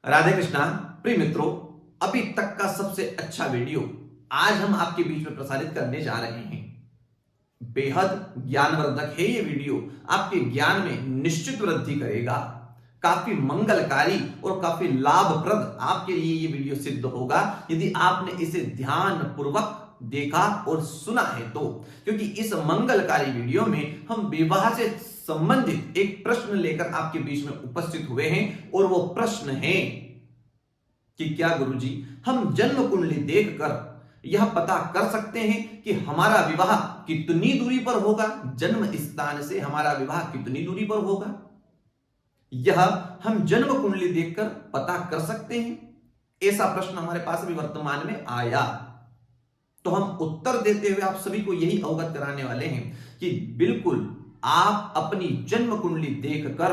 राधे कृष्णा। प्रिय मित्रों, अभी तक का सबसे अच्छा वीडियो आज हम आपके बीच में प्रसारित करने जा रहे हैं। बेहद ज्ञानवर्धक है ये वीडियो, आपके ज्ञान में निश्चित वृद्धि करेगा। काफी मंगलकारी और काफी लाभप्रद आपके लिए ये वीडियो सिद्ध होगा यदि आपने इसे ध्यान पूर्वक देखा और सुना है तो। क्योंकि इस मंगलकारी वीडियो में हम विवाह से संबंधित एक प्रश्न लेकर आपके बीच में उपस्थित हुए हैं और वो प्रश्न है कि क्या गुरुजी हम जन्म कुंडली देखकर यह पता कर सकते हैं कि हमारा विवाह कितनी दूरी पर होगा, जन्म स्थान से हमारा विवाह कितनी दूरी पर होगा? यह हम जन्म कुंडली देखकर पता कर सकते हैं? ऐसा प्रश्न हमारे पास अभी वर्तमान में आया, तो हम उत्तर देते हुए आप सभी को यही अवगत कराने वाले हैं कि बिल्कुल आप अपनी जन्म कुंडली देखकर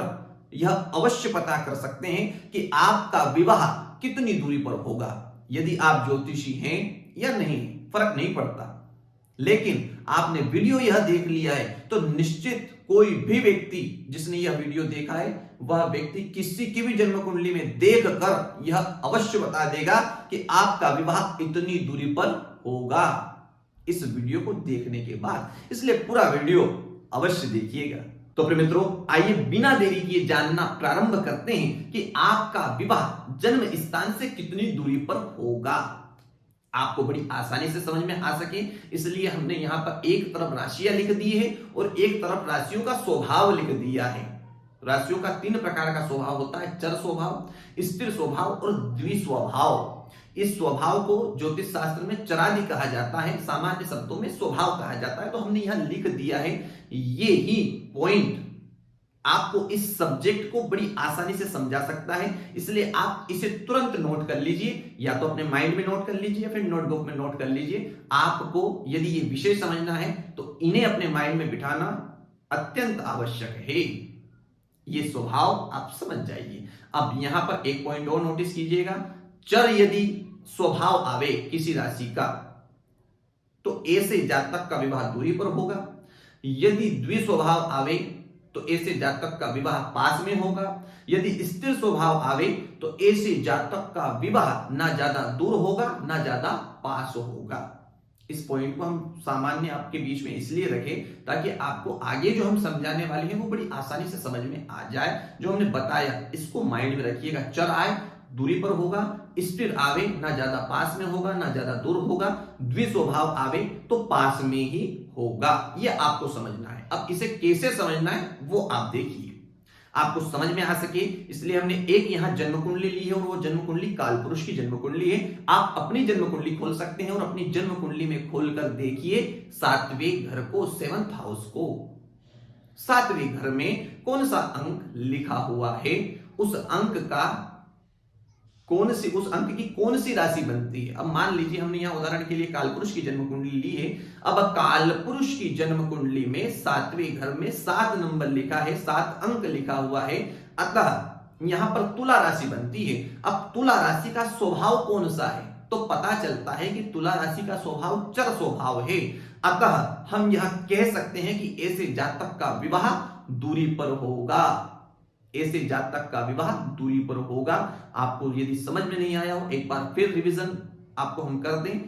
यह अवश्य पता कर सकते हैं कि आपका विवाह कितनी दूरी पर होगा। यदि आप ज्योतिषी हैं या नहीं फर्क नहीं पड़ता, लेकिन आपने वीडियो यह देख लिया है तो निश्चित कोई भी व्यक्ति जिसने यह वीडियो देखा है वह व्यक्ति किसी की भी जन्म कुंडली में देखकर यह अवश्य बता देगा कि आपका विवाह इतनी दूरी पर होगा इस वीडियो को देखने के बाद। इसलिए पूरा वीडियो अवश्य देखिएगा। तो प्रिय मित्रों, आइए बिना देरी किए जानना प्रारंभ करते हैं कि आपका विवाह जन्म स्थान से कितनी दूरी पर होगा। आपको बड़ी आसानी से समझ में आ सके इसलिए हमने यहां पर एक तरफ राशियां लिख दी है और एक तरफ राशियों का स्वभाव लिख दिया है। राशियों का 3 प्रकार का स्वभाव होता है: चर स्वभाव, स्थिर स्वभाव और द्विस्वभाव। इस स्वभाव को ज्योतिष शास्त्र में चरादि कहा जाता है, सामान्य शब्दों में स्वभाव कहा जाता है। तो हमने यहां लिख दिया है। ये ही पॉइंट आपको इस सब्जेक्ट को बड़ी आसानी से समझा सकता है, इसलिए आप इसे तुरंत नोट कर लीजिए, या तो अपने माइंड में नोट कर लीजिए या फिर नोटबुक में नोट कर लीजिए। आपको यदि ये विषय समझना है तो इन्हें अपने माइंड में बिठाना अत्यंत आवश्यक है। ये स्वभाव आप समझ जाइए। अब यहां पर एक पॉइंट और नोटिस कीजिएगा, चर यदि स्वभाव आवे किसी राशि का तो ऐसे जातक का विवाह दूरी पर होगा। यदि द्विस्वभाव आवे तो ऐसे जातक का विवाह पास में होगा। यदि स्थिर स्वभाव आवे तो ऐसे जातक का विवाह ना ज्यादा दूर होगा ना ज्यादा पास होगा। इस पॉइंट को हम सामान्य आपके बीच में इसलिए रखें ताकि आपको आगे जो हम समझाने वाले हैं वो बड़ी आसानी से समझ में आ जाए। जो हमने बताया इसको माइंड में रखिएगा। चर आए दूरी पर होगा, स्थिर आवे ना ज्यादा पास में होगा ना ज्यादा दूर होगा, द्विस्वभाव आवे तो पास में ही होगा। यह आपको समझना है। अब इसे कैसे समझना है वो आप देखिए, आपको समझ में आ सके इसलिए हमने एक यहां जन्म कुंडली ली है और वो जन्म कुंडली कालपुरुष की जन्म कुंडली है। आप अपनी जन्म कुंडली खोल सकते हैं और अपनी जन्म कुंडली में खोलकर देखिए 7वें घर को, 7th हाउस को। 7वें घर में कौन सा अंक लिखा हुआ है, उस अंक की कौन सी राशि बनती है। अब मान लीजिए हमने यहां उदाहरण के लिए कालपुरुष की जन्म कुंडली ली है। अब कालपुरुष की जन्म कुंडली में 7वें घर में 7 नंबर लिखा है, 7 अंक लिखा हुआ है, अतः यहां पर तुला राशि बनती है। अब तुला राशि का स्वभाव कौन सा है तो पता चलता है कि तुला राशि का स्वभाव चर स्वभाव है। अतः हम यह कह सकते हैं कि ऐसे जातक का विवाह दूरी पर होगा। ऐसे जातक का विवाह दूरी पर होगा। आपको यदि समझ में नहीं आया हो एक बार फिर रिवीजन आपको हम कर दें।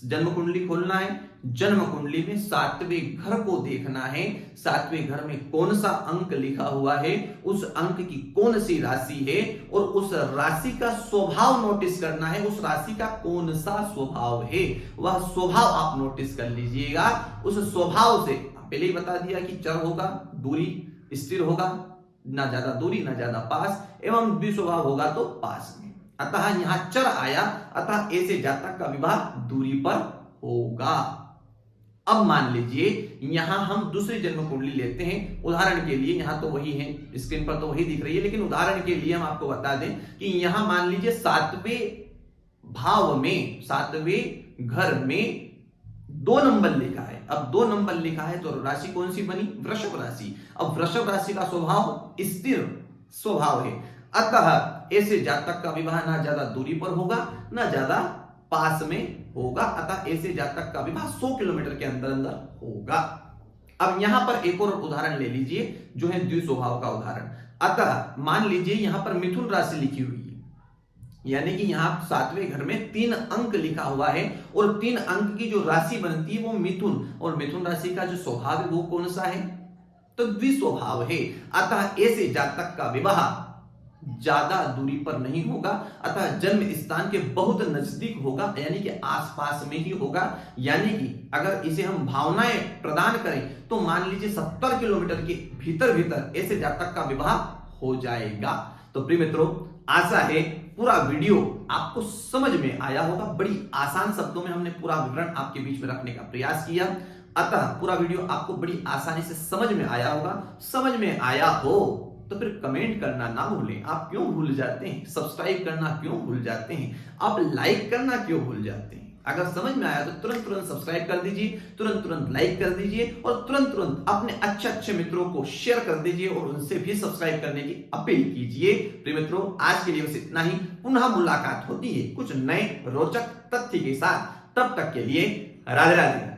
जन्म कुंडली खोलना है, जन्म कुंडली में 7वें घर को देखना है। 7वें घर में कौन सा अंक लिखा हुआ है, उस अंक की कौन सी राशि है और उस राशि का स्वभाव नोटिस करना है। उस राशि का कौन सा स्वभाव है वह स्वभाव आप नोटिस कर लीजिएगा। उस स्वभाव से पहले ही बता दिया कि चर होगा, दूरी, स्थिर होगा, ना ज्यादा दूरी ना ज्यादा पास, एवं द्विस्वभाव होगा तो पास में। अतः यहां चर आया, अतः ऐसे जातक का विवाह दूरी पर होगा। अब मान लीजिए यहां हम दूसरी जन्म कुंडली लेते हैं उदाहरण के लिए। यहां तो वही है, स्क्रीन पर तो वही दिख रही है, लेकिन उदाहरण के लिए हम आपको बता दें कि यहां मान लीजिए 7वें भाव में, 7वें घर में 2 नंबर लिखा है। अब 2 नंबर लिखा है तो राशि कौन सी बनी, वृषभ राशि। अब वृषभ राशि का स्वभाव स्थिर स्वभाव है, अतः ऐसे जातक का विवाह ना ज्यादा दूरी पर होगा ना ज्यादा पास में होगा। अतः ऐसे जातक का विवाह 100 किलोमीटर के अंदर अंदर होगा। अब यहां पर एक और उदाहरण ले लीजिए जो है द्विस्वभाव का उदाहरण। अतः मान लीजिए यहां पर मिथुन राशि लिखी हुई है, यानी कि यहाँ 7वें घर में 3 अंक लिखा हुआ है और 3 अंक की जो राशि बनती है वो मिथुन, और मिथुन राशि का जो स्वभाव है वो कौन सा है, तो द्विस्वभाव है। अतः ऐसे जातक का विवाह ज्यादा दूरी पर नहीं होगा, अतः जन्म स्थान के बहुत नजदीक होगा, यानी कि आसपास में ही होगा। यानी कि अगर इसे हम भावनाएं प्रदान करें तो मान लीजिए 70 किलोमीटर के भीतर भीतर ऐसे जातक का विवाह हो जाएगा। तो प्रिय मित्रों, आशा है पूरा वीडियो आपको समझ में आया होगा। बड़ी आसान शब्दों में हमने पूरा विवरण आपके बीच में रखने का प्रयास किया, अतः पूरा वीडियो आपको बड़ी आसानी से समझ में आया होगा। समझ में आया हो तो फिर कमेंट करना ना भूलें। आप क्यों भूल जाते हैं? सब्सक्राइब करना क्यों भूल जाते हैं? आप लाइक करना क्यों भूल जाते हैं? अगर समझ में आया तो तुरंत तुरंत सब्सक्राइब कर दीजिए, तुरंत तुरंत लाइक कर दीजिए और तुरंत तुरंत अपने अच्छे अच्छे मित्रों को शेयर कर दीजिए और उनसे भी सब्सक्राइब करने की अपील कीजिए। प्रिय मित्रों, आज के लिए बस इतना ही। पुनः मुलाकात होती है कुछ नए रोचक तथ्य के साथ। तब तक के लिए राधे राधे।